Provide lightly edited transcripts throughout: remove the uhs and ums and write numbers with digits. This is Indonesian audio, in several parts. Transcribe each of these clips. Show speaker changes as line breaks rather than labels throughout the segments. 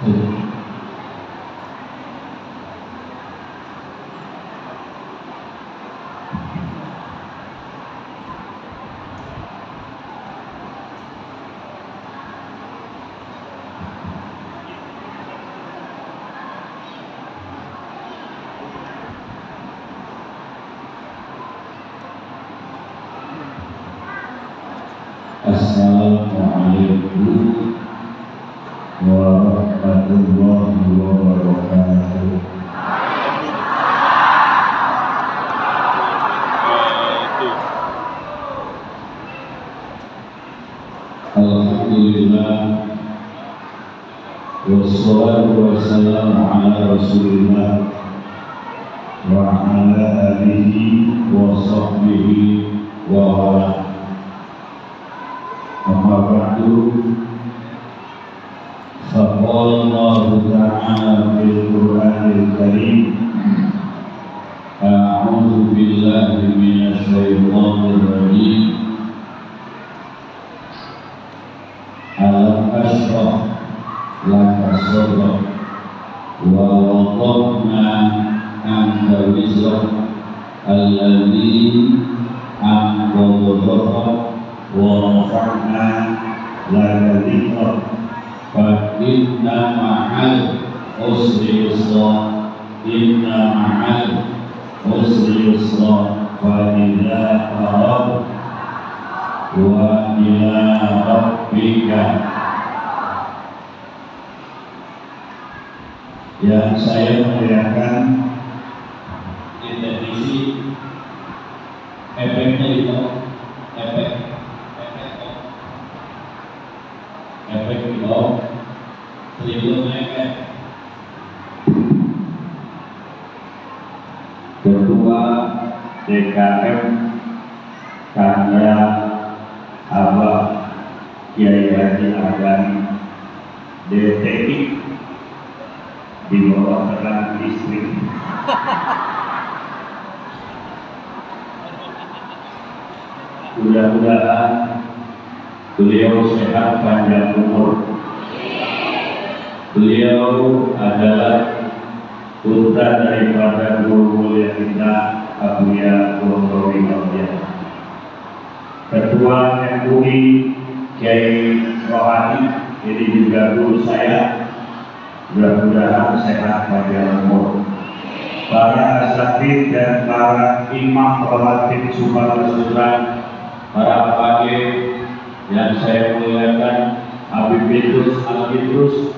Assalamualaikum warahmatullahi wabarakatuh. Alhamdulillah, wassalatu wassalamu ala Rasulillah wa ala alihi wa sahbihi wa wala. Amma ba'du, faqala Allah ta'ala fil Qur'anil Karim, a'udzu billahi minasy syaithanir rajim. Alam ashrah laka sadrak wa wada'na anka wizrak alladzi anqadha dhahrak wa rafa'na laka dhikrak fa inna ma'al usri yusra inna ma'al usri yusra fa idza faragta wa ila rabbika. Yang saya muliakan, kita isi efeknya itu efek itu triliunnya kan. Ketua DKM Kanda Abah Kiai Haji Agani DTI di bawah terang istri. Mudah-mudahan beliau sehat panjang umur. Beliau adalah putra daripada guru mulia kita Abuya Gontowi Maulya, Ketua MUI Kiai Rohani, ini juga guru saya. Mudah-mudahan sehat panjang umur. Para asatidz dan para imam rawatib Subhan Sutra, para pakir yang saya muliakan, Habib Idrus Al-Idrus,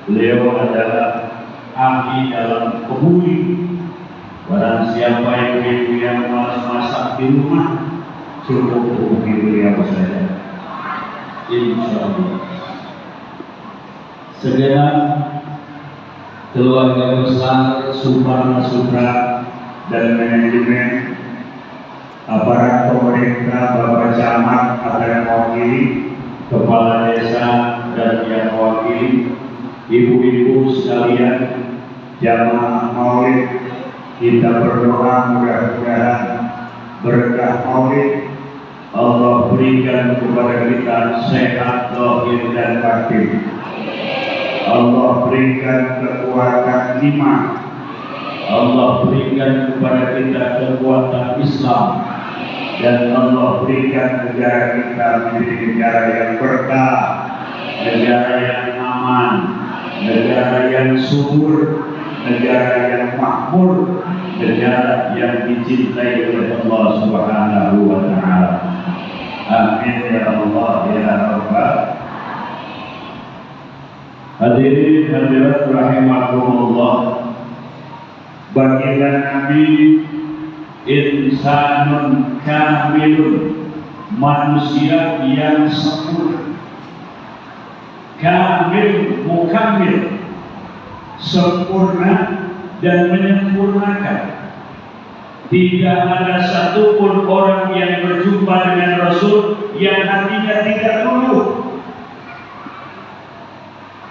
beliau adalah ahli dalam kebuli. Barang siapa yang malas masak di rumah, cukup hubungi beliau saja, insya Allah. Segenap keluarga besar Subhan Sutra dan manajemen, aparat pemerintah, Bapak Camat ada yang mewakili, kepala desa dan yang mewakili, ibu-ibu sekalian, jamaah maulid, kita berdoa mudah-mudahan berkah maulid Allah berikan kepada kita sehat lahir dan batin. Allah berikan kekuatan iman. Allah berikan kepada kita kekuatan Islam. Dan Allah berikan negara kita menjadi negara yang berkah, negara yang aman, negara yang subur, negara yang makmur, negara yang dicintai oleh Allah Subhanahu wa Ta'ala. Amin ya Allah ya Rabbal. Hadirin hadirat rahimakumullah. Baginda Nabi insanun kamilun, manusia yang sempurna. Kamil, mukamil, sempurna dan menyempurnakan. Tidak ada satupun orang yang berjumpa dengan Rasul yang hatinya tidak luluh.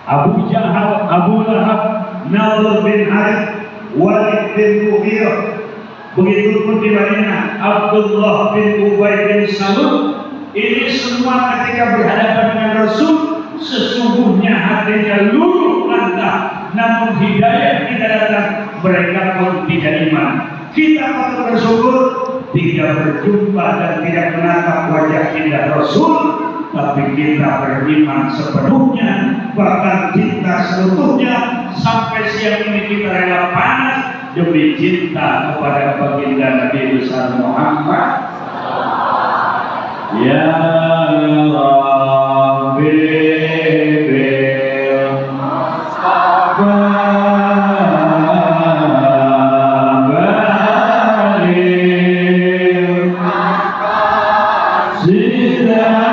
Abu Jahal, Abu Lahab, Nadhr bin Harith, Walid bin Mughirah, begitupun di Madinah Abdullah bin Ubay bin Salul. Ini semua ketika berhadapan dengan Rasul, sesungguhnya hatinya luluh melangkah, namun hidayah kita datang, mereka pun tidak iman. Kita patut bersyukur tidak berjumpa dan tidak menatap wajah indah Rasul, tapi kita beriman sepenuhnya, bahkan cinta seluruhnya. Sampai siang ini kita rela panas demi cinta kepada baginda Nabi besar Muhammad. Ya Rabbi bil Mustafa baligh sidana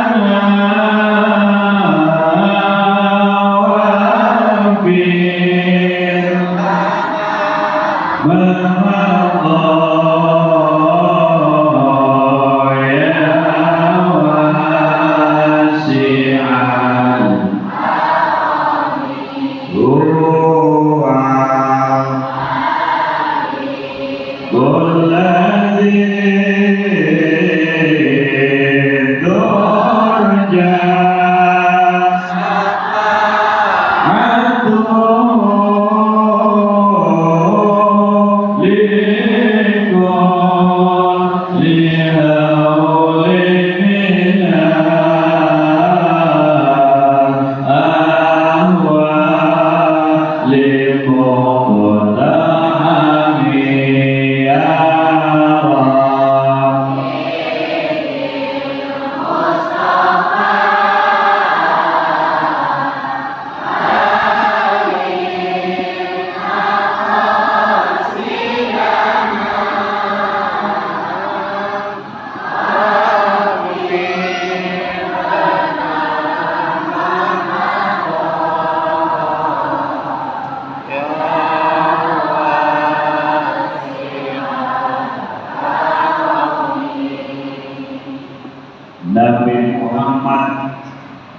Nabi Muhammad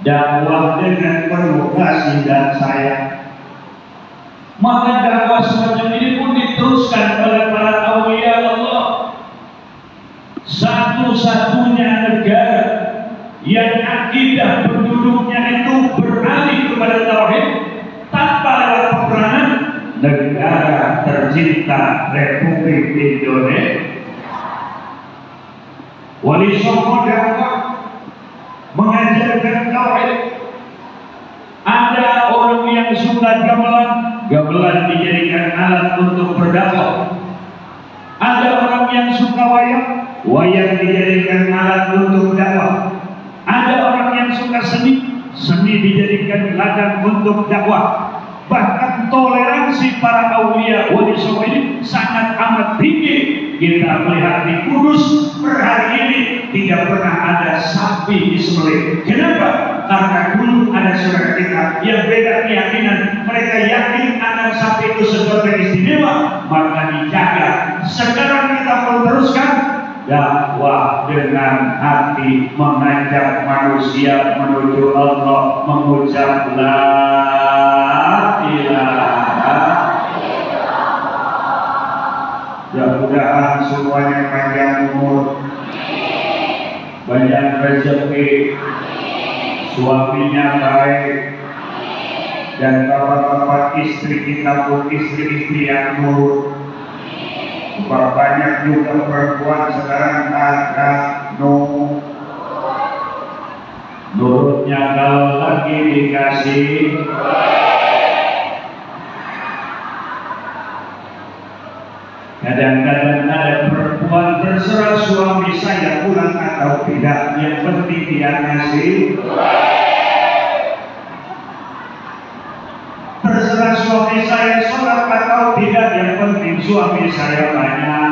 dakwah dengan penuh kasih dan sayang. Maka dakwah semacam ini pun diteruskan oleh para awliya Allah. Satu-satunya negara yang akidah penduduknya itu beralih kepada tauhid tanpa lewat peperangan, negara tercinta Republik Indonesia. Wali Songo dakwah mengajarkan tauhid. Ada orang yang suka gamelan, gamelan dijadikan alat untuk berdakwah. Ada orang yang suka wayang, wayang dijadikan alat untuk dakwah. Ada orang yang suka seni, seni dijadikan ladang untuk dakwah. Bahkan toleransi para aulia wali songo ini sangat amat tinggi. Kita melihat di Kudus per hari ini tidak pernah ada sapi disembelih. Kenapa? Karena dulu ada saudara kita yang beda keyakinan. Mereka yakin anak sapi itu sesuatu yang istimewa, maka dijaga. Sekarang kita meneruskan dakwah dengan hati, mengajak manusia menuju Allah, mengucap la ilaha. Mudah-mudahan semuanya panjang umur, banyak rezeki, suaminya baik, dan bapak-bapak istri kita pun istri-istri yang nurut. Banyak juga perempuan sekarang ada nurutnya kalau lagi dikasih. Kadang-kadang ada perempuan terserah suami saya pulang atau tidak, yang penting dia ngasih. Terserah suami saya sholat atau tidak, yang penting suami saya banyak.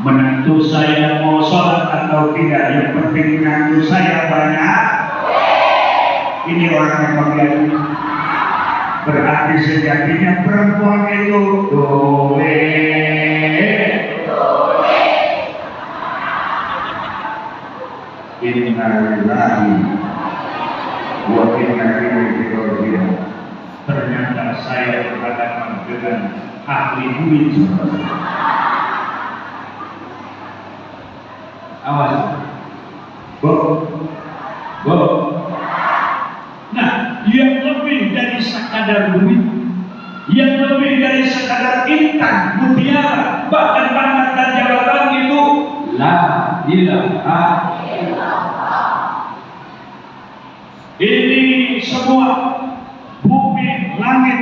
Menantu saya mau sholat atau tidak, yang penting menantu saya banyak. Ini orang yang bagian. Berarti sejatinya perempuan itu dole. Innalillahi wa inna ilaihi raji'un. Ternyata saya berhadapan dengan ahli duit. Awas, Bo. Nah, sekadar intan, mutiara, bahkan pangkat dan jabatan itu la ilaha. Ini semua bumi, langit,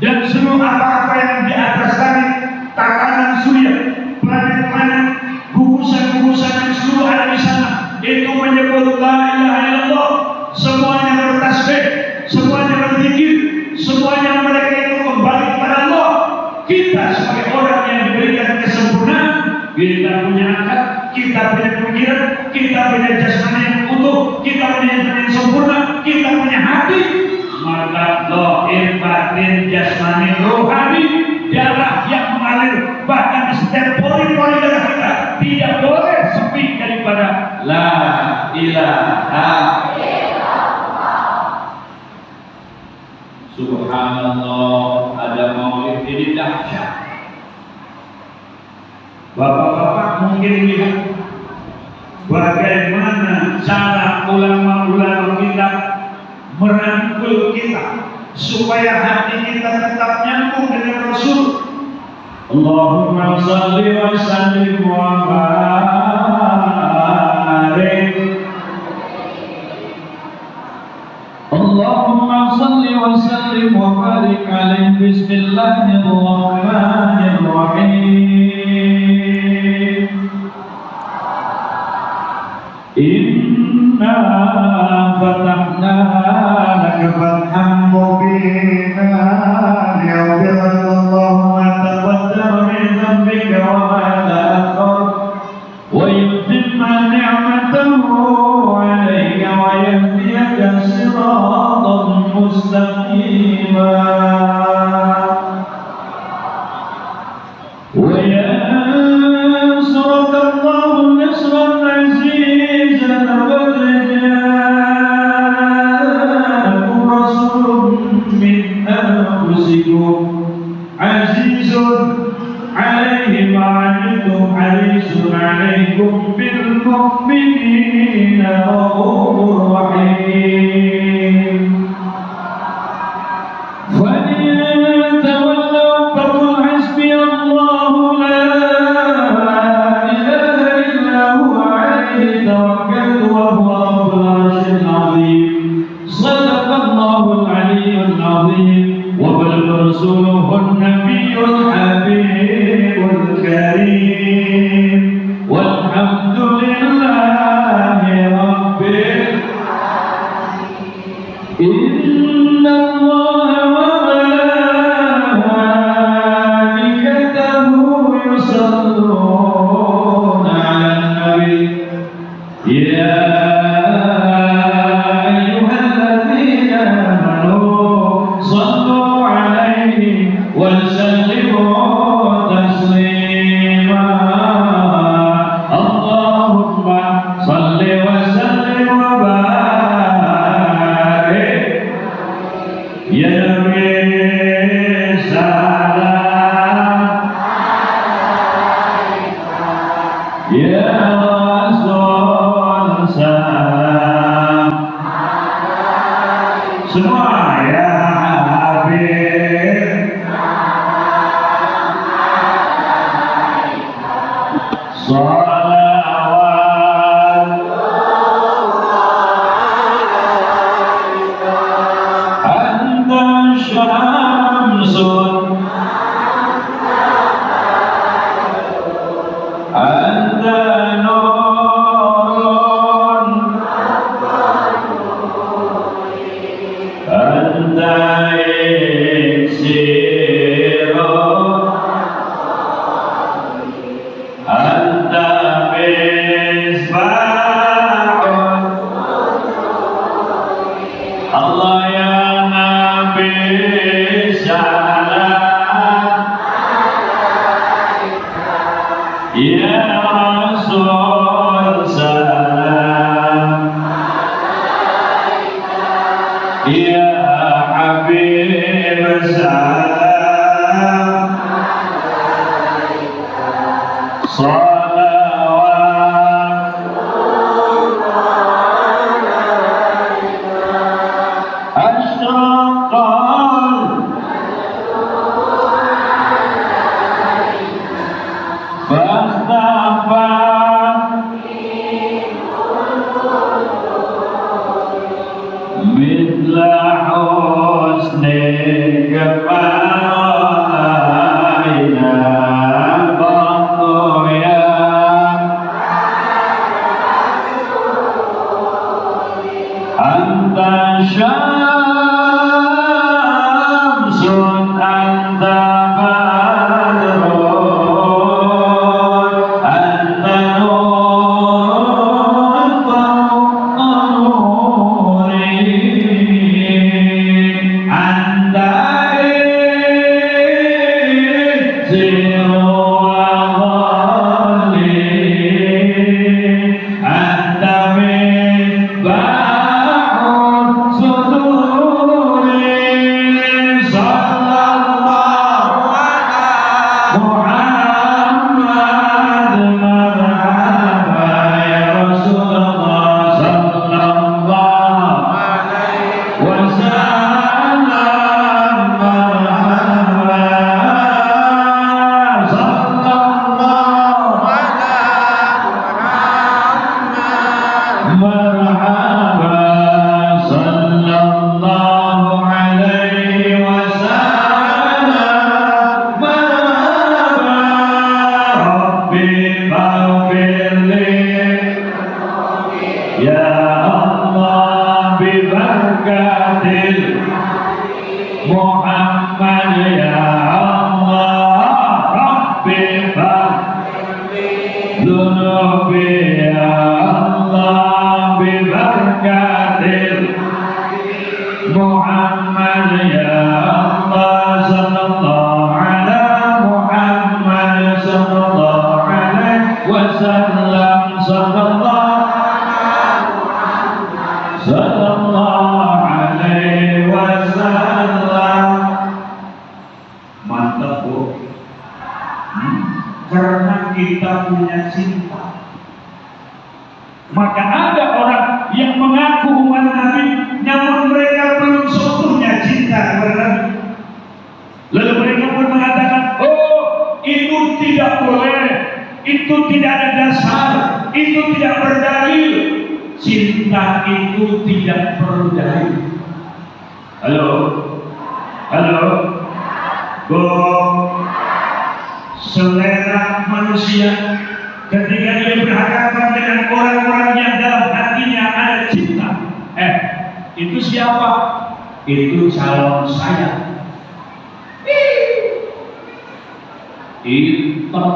dan seluruh apa-apa yang di atas langit, tatanan surya, planet-planet, gugusan-gugusan yang seluruh ada di sana, itu menyebut la ilaha illallah. Semuanya bertasbih, semuanya berzikir, semuanya mereka itu kembali kepada Allah. Kita sebagai orang yang diberikan kesempurnaan, kita punya akal, kita punya pemikiran, kita punya jasmani yang utuh, kita punya jasmani yang sempurna, kita punya hati, maka lahir batin jasmani rohani, darah yang mengalir bahkan di setiap pori-pori darah kita tidak boleh sepi daripada la ilaha. Subhanallah, ada maulid ini dahsyat. Bapak-bapak mungkin lihat bagaimana cara ulama-ulama kita merangkul kita supaya hati kita tetap nyambung dengan Rasul. Allahumma salli wa sallim wa barik. Allahumma salli wa sallim wa barik alaihi. Bismillahirrahmanirrahim. Inna fatahna laka fathan mubina liyaghfirallahu ma taqaddama min dhanbika wa ma ta'akhkhar wa yutimma ni'matahu 'alayka wa yahdiyaka siratan mustaqima wa yansuraka Allahu nasran 'azizan wa ja'akum rasulun min anfusikum 'azizun 'alayhi ma 'anittum harisun 'alaykum bil mu'minina ra'ufur rahim. Fa in tawallaw faqul hasbiyallahu la ilaha illa huwa 'alayhi tawakkaltu wa huwa rabbul 'arsyil 'azim. Shadaqallahul 'aliyyul 'azim wa balagha rasuluhun nabiyyul habibul karim. Walhamdulillahi rabbil alamin. Inna Allaha wa malaikatahu yusalluna 'alan nabi. Ya ayyuhalladzina amanu sallu 'alaihi wa sallimu taslima. Allahumma salli wa sallim wa barik. Ya Nabi salam, ya Rasul salam, semua ya Habib salawat. Anta syamsun, anta nurun, anta iksirun, anta misbahun. Allah ya Nabi salam, ya Rasul salam, ya Habib salam, salawat. Ashraqal Muhammad ya Allah Rabbi Dunubi ya Allah Bibarakatil Muhammad ya Allah Sallallahu ala Muhammad Sallallahu alaihi wasallam Sallallahu alaihi wasallam. Mantap Bu. Karena kita punya cinta, maka ada orang yang mengaku umat Nabi namun mereka belum seutuhnya cinta kepada Nabi. Lalu mereka pun mengatakan, oh itu tidak boleh, itu tidak ada dasar, itu tidak berdalil. Cinta itu tidak perlu dalil. Halo, halo, Bu. Selera manusia ketika dia berhadapan dengan orang-orang yang dalam hatinya ada cinta, itu siapa? Itu calon saya. Hitam,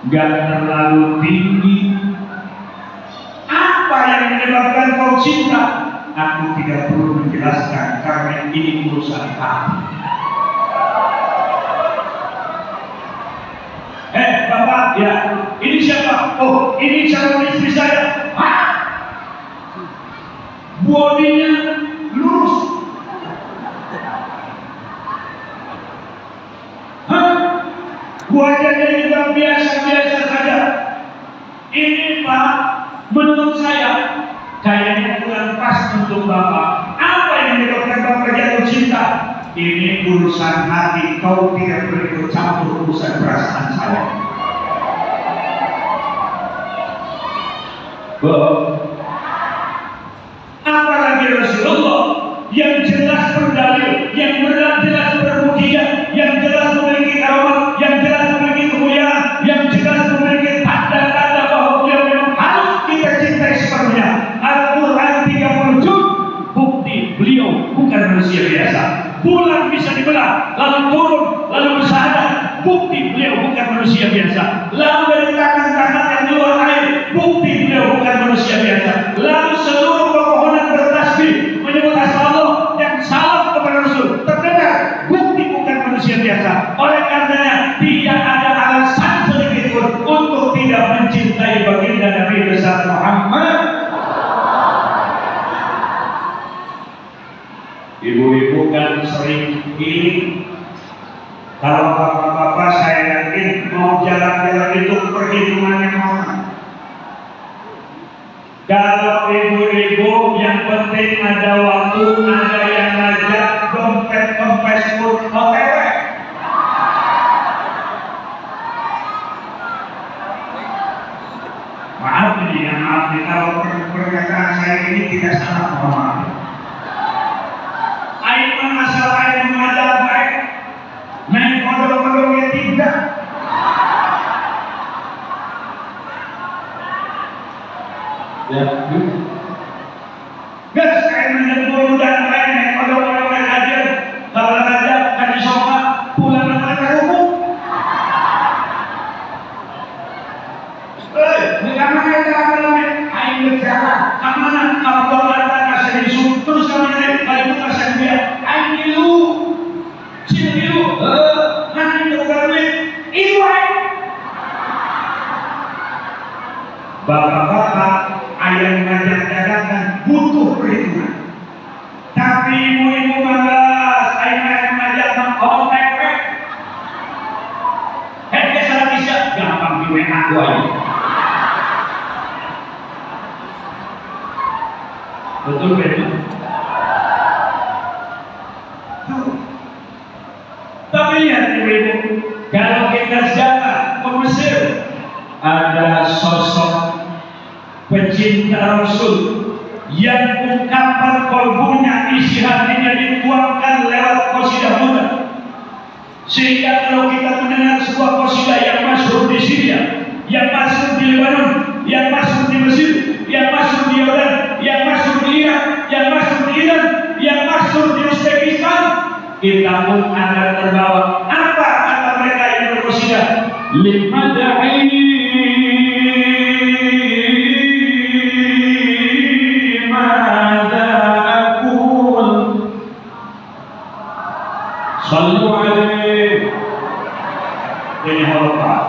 gak terlalu tinggi. Apa yang menyebabkan kau cinta? Aku tidak perlu menjelaskan karena ini urusan hati. Bapak, ya, ini siapa? Oh, ini calon istri saya. Hah? Bodinya lurus. Hah? Wajahnya juga biasa-biasa saja. Ini Pak, menurut saya kayaknya kurang pas untuk Bapak. Apa yang menyebabkan Bapak jatuh cinta? Ini urusan hati, kau tidak boleh ikut campur urusan perasaan saya. Apalagi Rasulullah yang jelas berdalil, yang jelas berbuktikan, yang jelas memiliki karamat, yang jelas memiliki kemuliaan, yang jelas memiliki tanda-tanda bahwa beliau memang harus kita cintai sepenuhnya. Al-Quran 30 juz, bukti beliau bukan manusia biasa. Bulan bisa dibelah, lalu turun, lalu bersahadat, bukti beliau bukan manusia biasa. Lalu dari tangan-tangan yang keluar air, bukti beliau bukan manusia biasa. Lalu seluruh pepohonan bertasbih menyebut asma Allah yang salam kepada Rasul terdengar, bukti bukan manusia biasa. Oleh karenanya tidak ada alasan sedikit pun untuk tidak mencintai baginda Nabi besar Muhammad. Ibu-ibu kan sering ini, kalau bapak-bapak saya yakin mau jalan-jalan itu perhitungannya mana. Kalau ibu-ibu yang penting ada waktu, ada yang ngajak dompet kempes pun OTW. Maaf nih, kalau pernyataan saya ini tidak salah, maaf. Air masalah yang mengajar baik, main kodok-kodok yang tidak. Ya, guys, saya menyebut dan main kodok-kodok yang ajar. Kalau aja kan disopak pulang mereka umum. Bagaimana kita akan air berjalan? Kamana? Kalau ada kasih disuruh terus kamana? Kalau itu kasih dia, air dulu, sini dulu. Nanti bukan itu air. Bapak-bapak, ayah ngajak dagangan butuh perhitungan. Tapi ibu-ibu malas, ayah ngajak OTW. Salah bisa gampang di WA gua ini. Betul betul. Tapi lihat ibu-ibu, kalau kita ziarah ke Mesir, ada sosok pecinta Rasul yang ungkapan kalbunya, isi hatinya dituangkan lewat qasidah muda. Sehingga kalau kita mendengar sebuah qasidah yang masyhur di Syria, yang masyhur di Lebanon, yang masyhur di Mesir, yang masyhur di Yordan, yang masyhur di Irak, yang kita pun akan terbawa. Apa kata mereka yang berqasidah? Limadai mada aqul sallu alaihi ini harapan.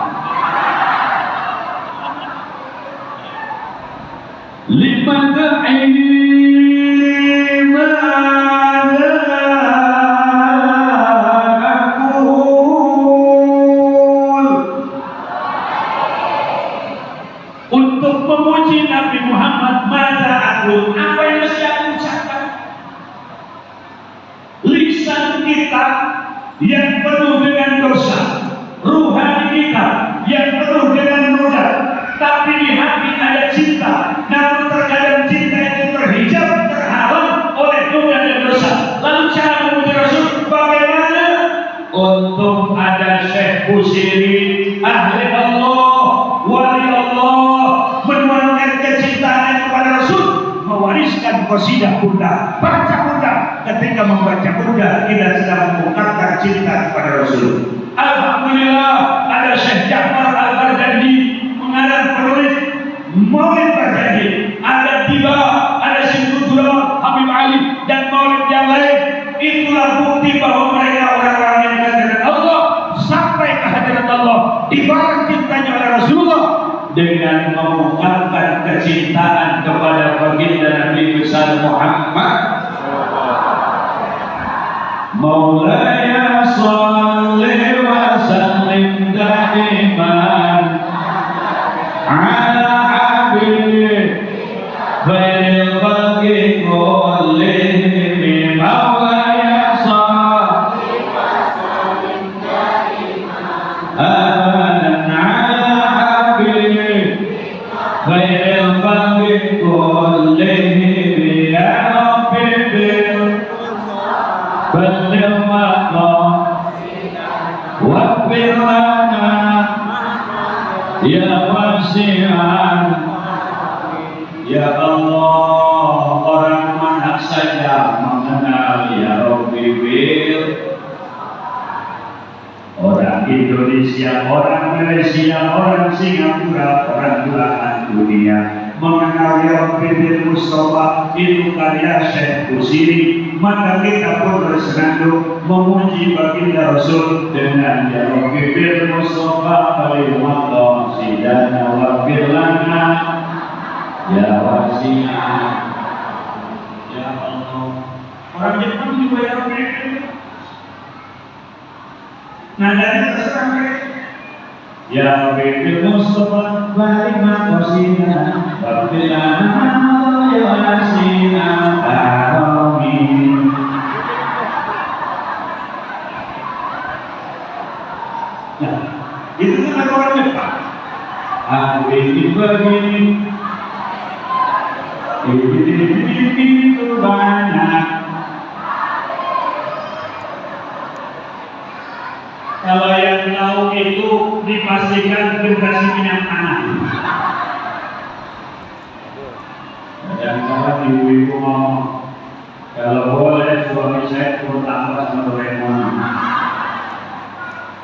Limadai untuk memuji Nabi Muhammad, mada aku, apa yang mesti aku ucapkan? Lisan kita yang penuh dengan dosa, ruhani kita yang penuh dengan noda, tapi di hati ada cinta. Namun terkadang cinta itu terhijab, terhalang oleh noda dan dosa. Lalu cara memuji Rasul bagaimana? Untuk ada Syekh Busiri, ahli Allah, wali Allah, menuangkan kecintaan kepada Rasul, mewariskan qasidah bunda. Baca bunda, ketika membaca bunda kita sedang mengungkapkan cinta kepada Rasul. Alhamdulillah ada Syekh Ja'far Al-Bardandi, mengarang penulis Maulid Bardandi, ada Tiba, ada Syekh Habib Ali dan Maulid yang lain. Itulah bukti bahwa mereka orang-orang yang dekat dengan Allah sampai ke hadirat Allah, dibalas cintanya oleh Rasulullah dengan mengungkapkan kecintaan kepada baginda Nabi besar Muhammad. Maulaya shalli wa sallim daiman ala habib khairil khalqi kullihim. Maulaya shalli wa sallim daiman abadan ala habib khairil khalqi kullihim. Ya Rabbi balligh waghfir lana ya wasi'an. Ya Allah, orang mana saja mengenal ya Rabbi bil. Orang Indonesia, orang Malaysia, orang Singapura, orang belahan dunia mengenal ya Rabbi bil Mustafa. Itu karya Syekh Busiri. Maka kita pun bersenandung memuji baginda Rasul dengan ya Rabbi bil Mustafa walillahi sidana wa birlana ya wasi'an. Ya Allah, orang Jepang juga ya Rabbi. Nah dari terserah mereka. Ya Rabbi bil Mustafa walillahi sidana wa birlana ya wasi'an. Amin. Nah, itu kan orang Jepang. Aku ingin begini, itu banyak. Kalau yang tahu itu dipastikan generasi minyak anak. Dan kalau ibu-ibu ngomong, kalau boleh suami saya turun tambah sama Doraemon,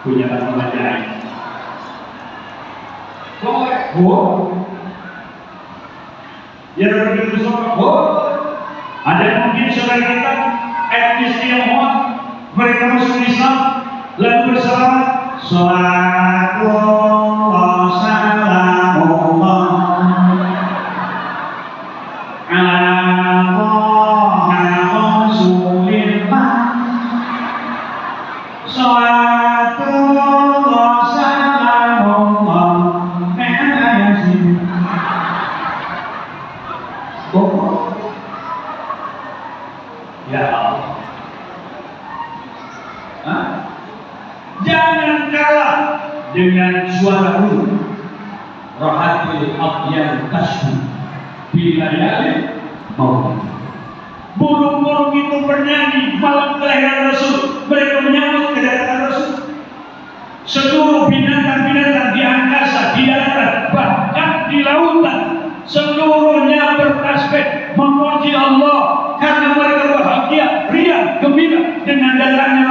punya kata ajaib. Boleh, ya begitu semua. Ada yang mungkin saudara kita etnis Tionghoa, mereka Muslim Islam, lalu bersalawat, Salawatullah salamullah jangan kalah dengan suara burung. Rahatil abyan kasbu bila yali mau. Burung-burung itu bernyanyi malam kelahiran Rasul. Mereka menyambut kedatangan Rasul. Seluruh binatang-binatang di angkasa, di darat, bahkan di lautan, seluruhnya bertasbih memuji Allah karena mereka bahagia, riang, gembira dengan datangnya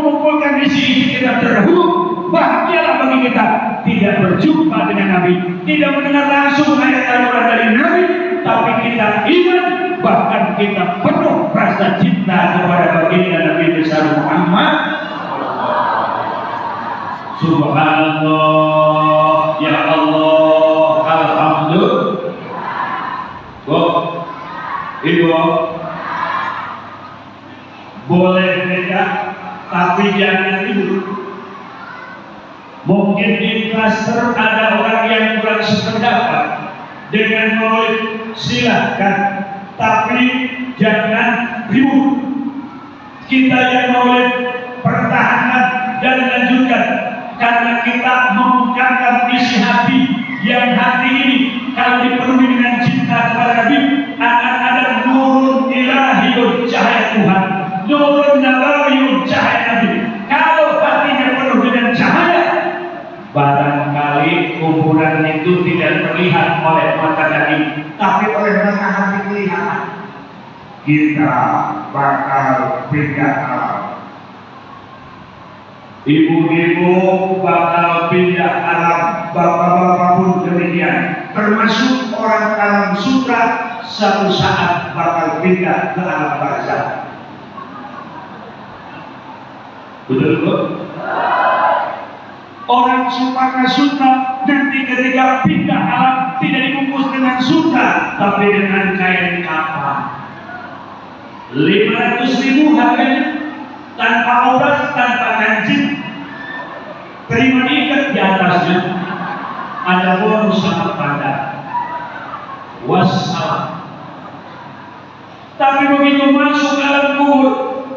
mengumpulkan isi-isi kita terdahulu. Bahagialah bagi kita tidak berjumpa dengan Nabi, tidak mendengar langsung ayat Al-Quran dari Nabi, tapi kita iman, bahkan kita penuh rasa cinta kepada baginda Nabi besar Muhammad. Subhanallah, ya Allah, alhamdulillah. Bu, Ibu, boleh beda, tapi jangan tidur. Mungkin di klaster ada orang yang kurang sependapat dengan maulid, silahkan, tapi jangan ribut. Kita yang maulid pertahankan dan lanjutkan, karena kita mengungkapkan isi hati yang hati ini kalau dipenuhi dengan cinta kepada Nabi akan ada nurun ilahiyun, cahaya Tuhan, nurun nabawiyun, cahaya Nabi. Kalau hatinya penuh dengan cahaya, barangkali kuburan itu tidak terlihat oleh mata Nabi, tapi oleh mata hati terlihat. Kita bakal pindah alam. Ibu-ibu bakal pindah alam, bapak-bapak pun demikian. Termasuk orang alam sutra satu saat bakal pindah ke alam barzakh. Betul betul. Orang Suparna Sutra nanti ketika pindah alam tidak dibungkus dengan sutra, tapi dengan kain kafan. 500.000 harganya, tanpa aurat, tanpa kancing, terima diikat di atasnya. Ada bonus sangat padat. Wassalam. Tapi begitu masuk alam kubur,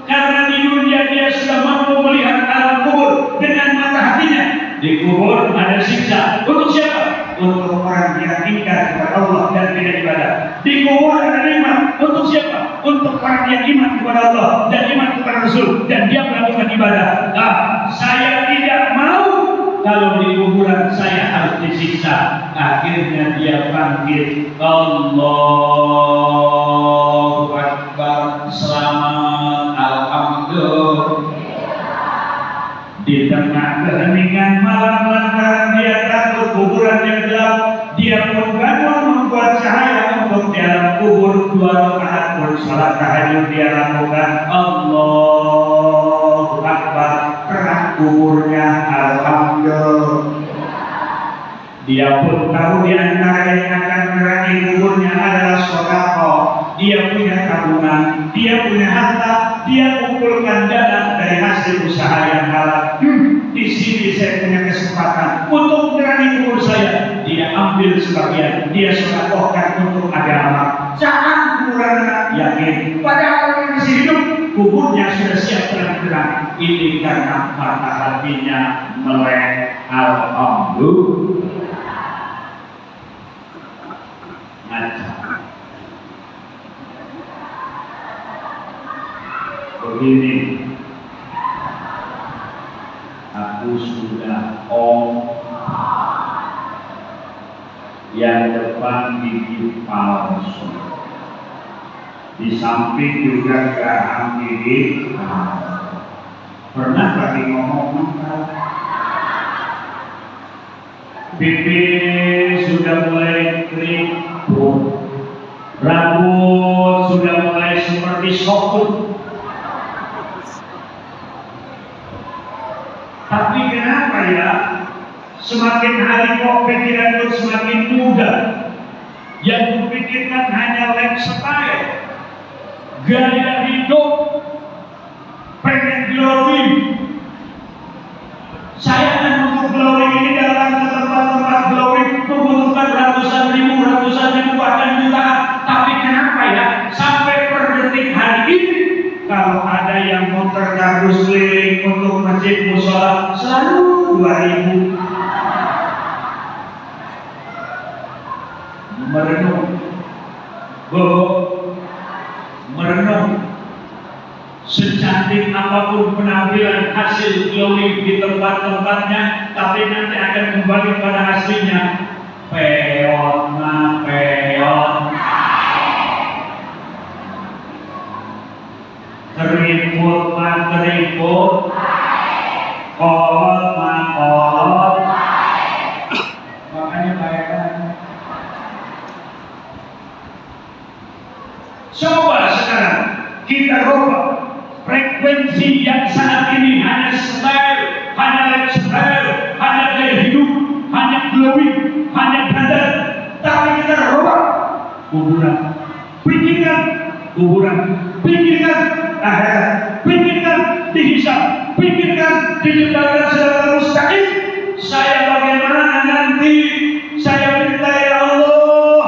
karena di dunia dia sudah mampu melihat alam kubur dengan mata hatinya. Di kubur ada siksa. Untuk siapa? Untuk orang yang ingkar kepada Allah dan tidak ibadah. Di kubur ada nikmat. Untuk siapa? Untuk orang yang iman kepada Allah dan iman kepada Rasul dan dia melakukan ibadah. Nah, saya tidak mau kalau di kuburan saya harus disiksa. Akhirnya dia bangkit. Allahu Akbar. Selamat. Alhamdulillah. Di tengah keheningan malam lantaran dia takut kuburan yang gelap, dia pun bangun membuat cahaya untuk di alam kubur. 2 rakaat pun salat tahajud dia lakukan. Allahu Akbar. Terang kuburnya. Alhamdulillah. Dia pun tahu di antara yang akan menerangi kuburnya adalah sedekah. Dia punya tabungan, dia punya harta, dia kumpulkan dana dari hasil usaha yang halal. Di sini saya punya kesempatan untuk menerangi kubur saya. Dia ambil sebagian, dia sedekahkan untuk agama. Jangan kuburan yakin. Padahal orang masih hidup, kuburnya sudah siap terang-terang. Ini karena mata hatinya melek. Alhamdulillah. Begini, aku sudah yang depan gigi palsu, di samping juga geraham gigi. Pernah lagi ngomong pipi sudah mulai keriput, rambut sudah mulai seperti sokun. Tapi kenapa ya? Semakin hari kok pikiran itu semakin muda. Yang kupikirkan hanya lifestyle, gaya hidup, pengen glowing. Saya akan untuk glowing ini datang ke tempat-tempat glowing membutuhkan ratusan ribu, bahkan jutaan. Tapi kenapa ya? Sampai per detik hari ini, kalau ada yang mau tergabus keliling untuk masjid musola selalu 2.000. Merenung, merenung. Secantik apapun penampilan hasil glowing di tempat-tempatnya, tapi nanti akan kembali pada aslinya. Peon. keriput mah keriput, kolot mah kolot. Makanya bayangkan. Coba sekarang kita rubah frekuensi yang saat ini hanya style, hanya lifestyle, hanya gaya hidup, hanya glowing, hanya dandan. Tapi kita rubah kuburan. Pikirkan kuburan, pikirkan akhirat, pikirkan dihisab, pikirkan dijembatkan secara mustaqim. Saya bagaimana nanti? Saya minta ya Allah,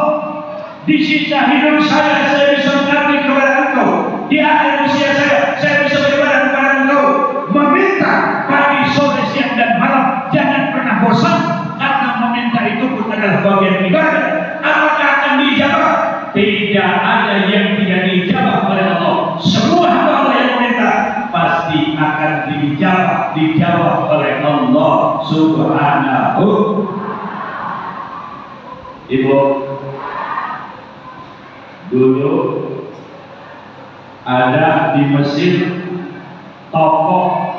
di sisa hidup saya bisa mengabdi kepada Engkau. Di akhir usia saya bisa beribadah kepada Engkau. Meminta pagi, sore, siang dan malam, jangan pernah bosan, karena meminta itu pun adalah bagian ibadah. Apakah akan dijawab? Tidak ada yang tidak dijawab oleh Allah. Semua hamba Allah yang meminta pasti akan dijawab oleh Allah Subhanahu. Ibu, dulu ada di Mesir tokoh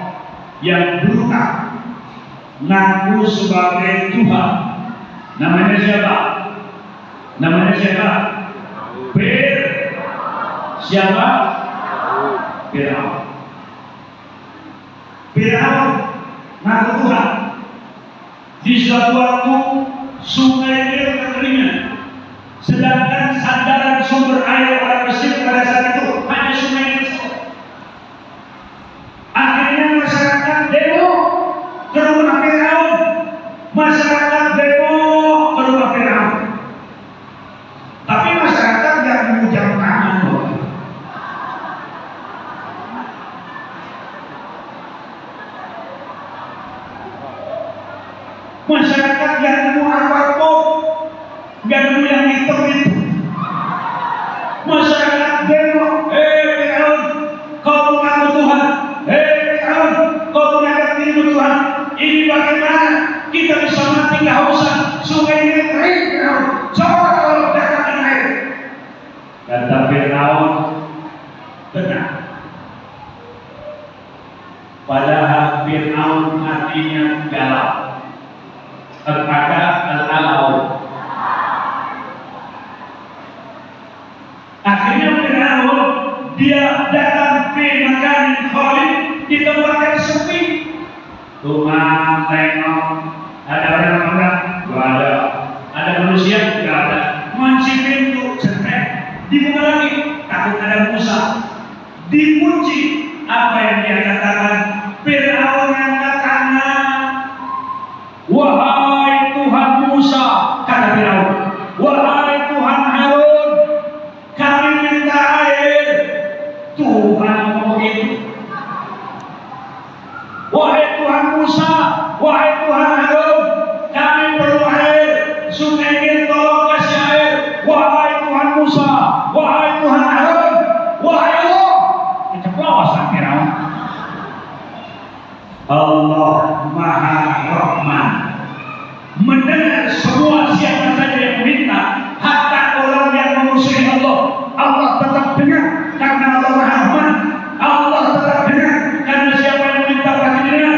yang brutal ngaku sebagai Tuhan. Namanya siapa? Namanya siapa? Siapa? Firaun. Firaun ngaku Tuhan. Di suatu waktu sungai Nil kekeringan, sedangkan sandaran sumber air orang Mesir pada saat itu hanya sungai Nil. Akhirnya masyarakat demo ke rumah Firaun. Masyarakat demo ke rumah Firaun. Tapi masyarakat nggak mengucap tangan loh. Masyarakat nggak nemu apapun, nggak nemu yang hitam itu. Masyarakat demo, Firaun, kau mengaku Tuhan. Firaun, kau menganggap dirimu Tuhan. Ini bagaimana kita bisa mati kehausan? Sungai ini kering, Firaun. Coba kalau datangkan air. Kata Firaun, benar. Padahal Firaun hatinya galak kepada al-alau. Akhirnya Firaun dia datang ke makanan Khalid di tempat yang sepi. Tuhan tengok, ada orang enggak? Gak ada. Ada manusia? Gak ada. Kunci pintu, cetek. Dibuka lagi, takut ada Musa. Dikunci. Apa yang dia katakan? Firaun angkat tangan. Wahai Tuhan Musa, kata Firaun. Wahai Tuhan Harun, kami minta air. Tuhan ngomong itu. Wahai Tuhan Musa, wahai Tuhan Harun, kami perlu air. Sungai Nil tolong kasih air. Wahai Tuhan Musa, wahai Tuhan Harun, wahai Allah. Keceplosan Firaun. Allah Maha Rahman, mendengar semua siapa saja yang meminta. Hatta orang yang memusuhi Allah, Allah tetap dengar karena Allah Maha Rahman. Allah tetap dengar karena siapa yang meminta pasti dengar.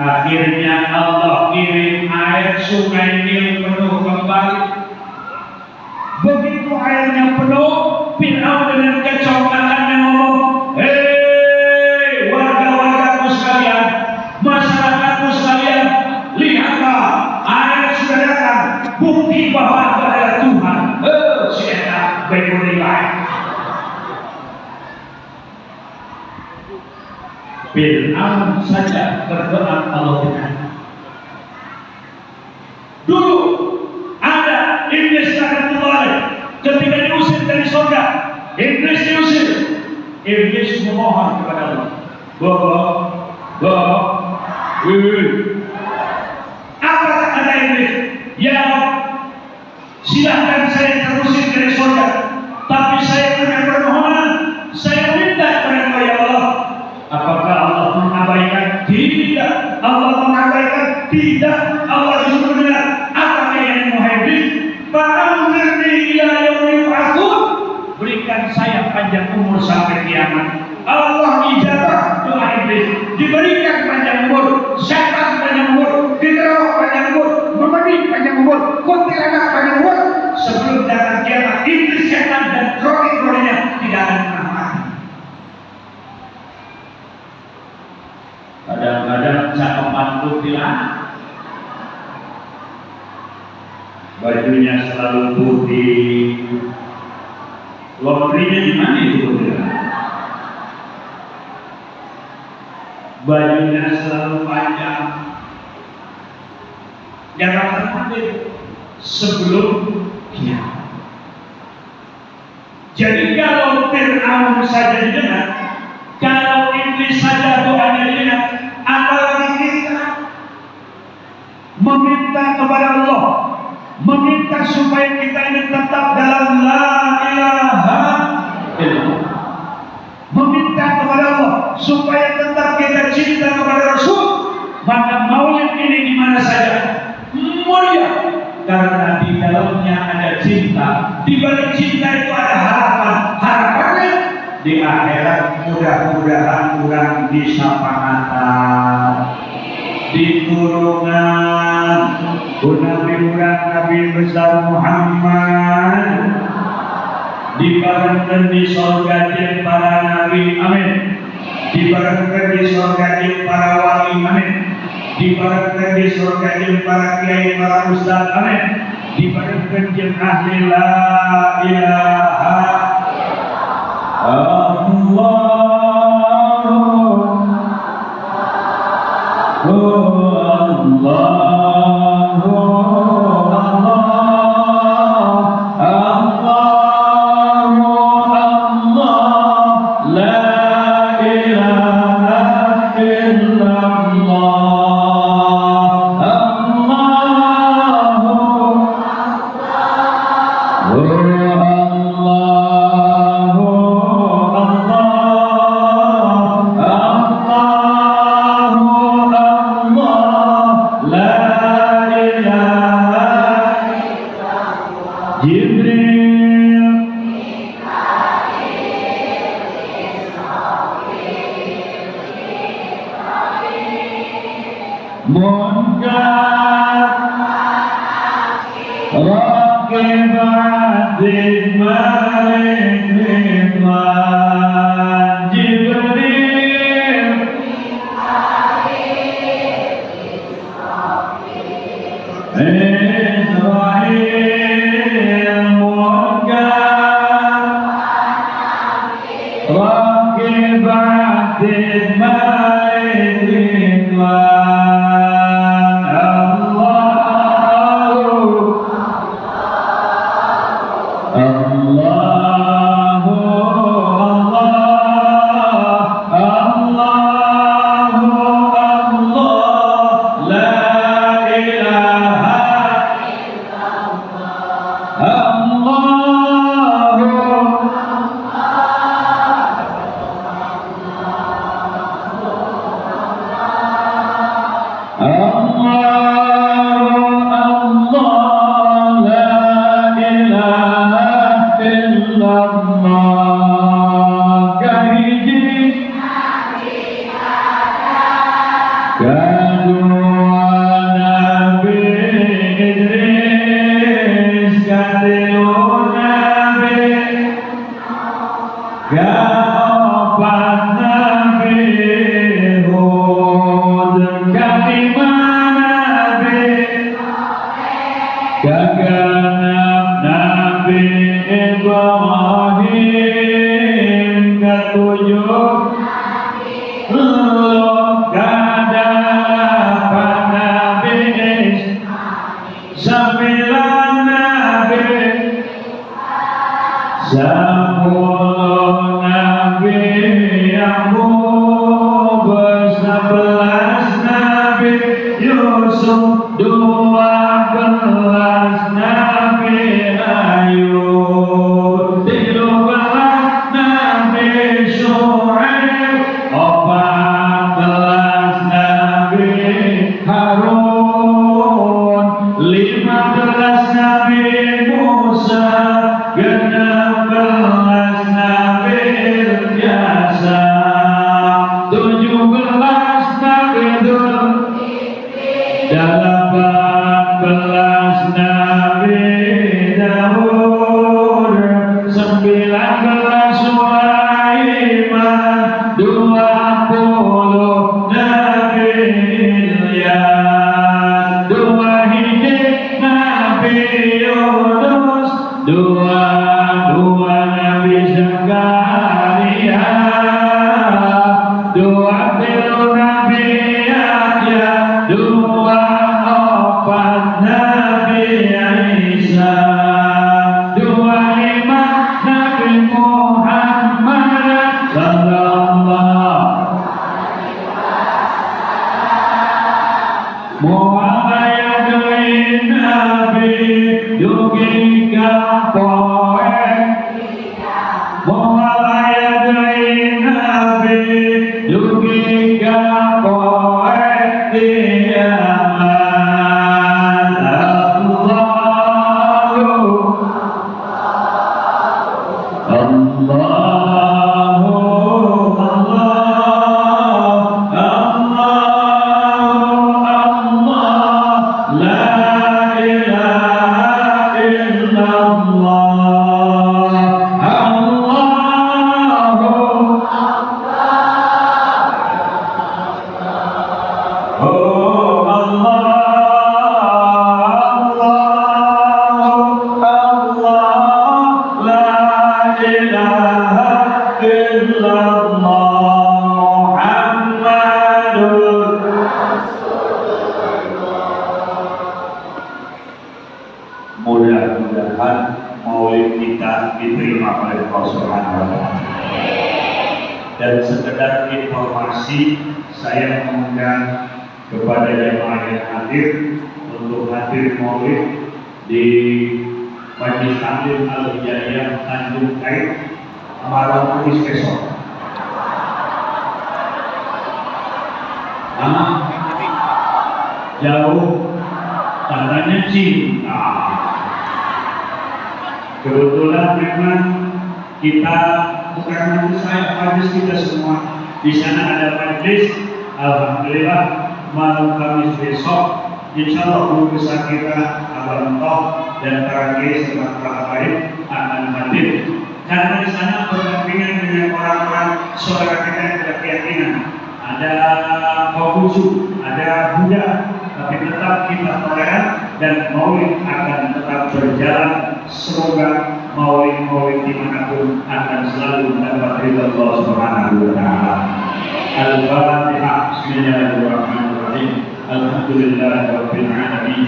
Akhirnya Allah kirim air, sungai Nil penuh kembali. Begitu airnya penuh, Firaun dengan kecoklatannya ngomong, hei warga-wargaku sekalian, masyarakatku sekalian, lihatlah air sudah datang, bukti bahwa aku adalah Tuhan. Siapa berkulai? Firaun saja berdoa Allah benar. Dulu ada iblis ketika diusir dari surga, iblis diusir. Iblis memohon kepada Allah, apa kata iblis? Ya, silahkan saya terusir dari surga, tapi saya punya permohonan. Saya minta kepada ya Allah. Apakah Allah mengabaikan? Tidak. Allah mengabaikan? Tidak. Allah justru benar. Apa yang muhaibin? Fa'amdirni ila yaumi yub'atsun. Berikan saya panjang umur sampai kiamat. Allah ijabah doa iblis, diberikan panjang umur, setan panjang umur, diterawak panjang umur, memedi panjang umur, kuntilanak panjang umur. Sebelum datang kiamat, iblis, setan dan kroni-kroninya tidak akan pernah mati. Kadang-kadang cakepan kuntilanak, bajunya selalu putih, laundrynya di mana itu kuntilanak? Bajunya selalu panjang. Jangan terpikir sebelum kiamat. Jadi kalau Fir'aun saja didengar, kalau iblis saja doanya didengar, apalagi kita meminta kepada Allah, meminta supaya kita ini tetap dalam la ilaha illallah, meminta kepada Allah supaya tetap kita cinta kepada Rasul, maka maulid ini di mana saja mulia, karena di dalamnya ada cinta. Di balik cinta itu ada harapan. Harapannya di akhirat mudah-mudahan kurang di syafaatan, di turunan Nabi kurang Nabi besar Muhammad, dibarengkan di surga para nabi, amin. Dibarengkan di surga para wali, amin. Dibarengkan di surga para kiai, para ustaz, amin. Dibarengkan di ahli la ilaha Nabi Musa, 16 Nabi Ilyas. 20 Nabi Ilyas, 2 hiji Nabi Yunus, 2 Nabi Zakaria, 2 Nabi Yahya, 2 Nabi Isa, 2 Nabi Muhammad sallallahu mu'ayyadin Nabi dugi kapoe, mu'ayyadin Nabi dugi kapoe tiamat. Mudah-mudahan maulid kita diterima oleh Allah Subhanahu wa Ta'ala. Dan sekedar informasi, saya mengundang kepada jemaah yang hadir untuk hadir maulid di Majelis Taklim Al-Hidayah Tanjung Kait Malang besok. Jauh, tandanya cinta. Kebetulan memang kita bukan hanya saya, majelis kita semua di sana ada majelis. Alhamdulillah malam Kamis besok, insya Allah guru besar kita Abang Toh dan para kiai serta para baik akan hadir. Karena di sana berdampingan dengan orang-orang saudara kita yang ada keyakinan, ada Konghucu, ada Buddha, tapi tetap kita toleran dan maulid akan tetap berjalan. Semoga maulid dimanapun akan selalu mendapat ridha Allah Subhanahu wa Ta'ala. Al-Fatihah. Bismillahirrahmanirrahim. Alhamdulillahirabbil alamin.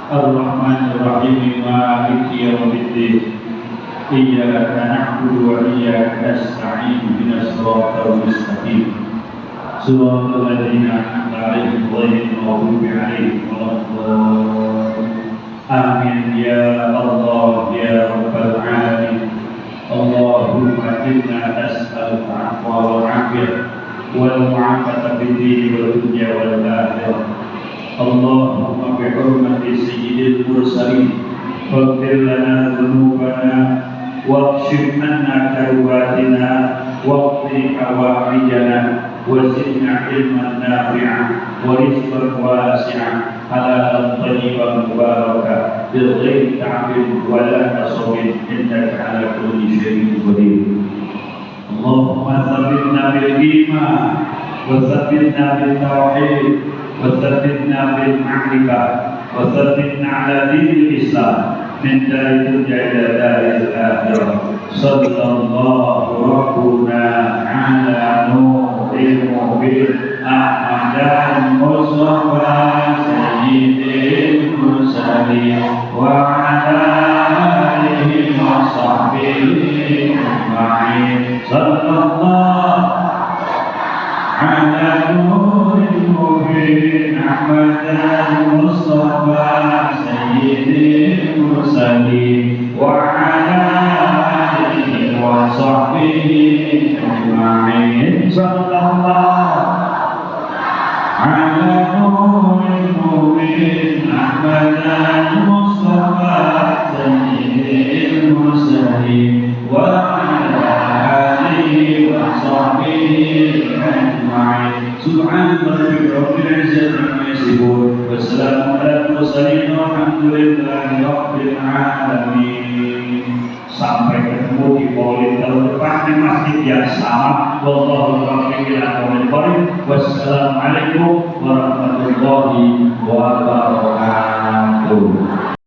Ar-Rahmanir Rahim. Maliki yaumiddin. Iyyaka na'budu wa iyyaka nasta'in. Ihdinas siratal mustaqim. Shiratal ladzina an'amta 'alaihim ghairil maghdubi 'alaihim waladdallin. Amin ya Allah ya Rabbal Alamin. Allahumma inna nas'aluka 'afwa wal 'afiyah wal mu'afata fid din wal dunya wal akhirah. Allahumma bi hurmati sayyidil mursalin faghfir lana dhunubana waghfir anna karbatina waqdi hawaijana wazidna ilman nafi'an wa rizqan wasi'an halalan thayyiban mubarakan bil ghairi ta'bin wa la nasabin innaka ala kulli syai'in qadir. Allahumma tsabbitna bil iman wa tsabbitna bil tauhid wa tsabbitna bil ma'rifah wa tsabbitna ala dinil Islam min daril ila daril akhirah. Sallallahu rabbuna ala nuril mubin Ahmadan Mustafa Sayyidil Mursalin wa ala alihi wa sahbihi ajma'in. Sallallahu ala nuril mubin Ahmadan Mustafa Sayyidil Mursalin wa ala alihi wa sahbihi ajma'in. Sallallahu ala nuril mubin Ahmadan Mustafa Sayyidil Mursalin wa ala alihi wa sahbihi ajma'in. Subhana rabbika rabbil izzati amma yasifun wa salamun alal mursalin walhamdulillahi rabbil alamin. sampai ketemu di Maulid tahun depan di masjid yang sama. Wallahu a'lam. Wassalamualaikum warahmatullahi wabarakatuh.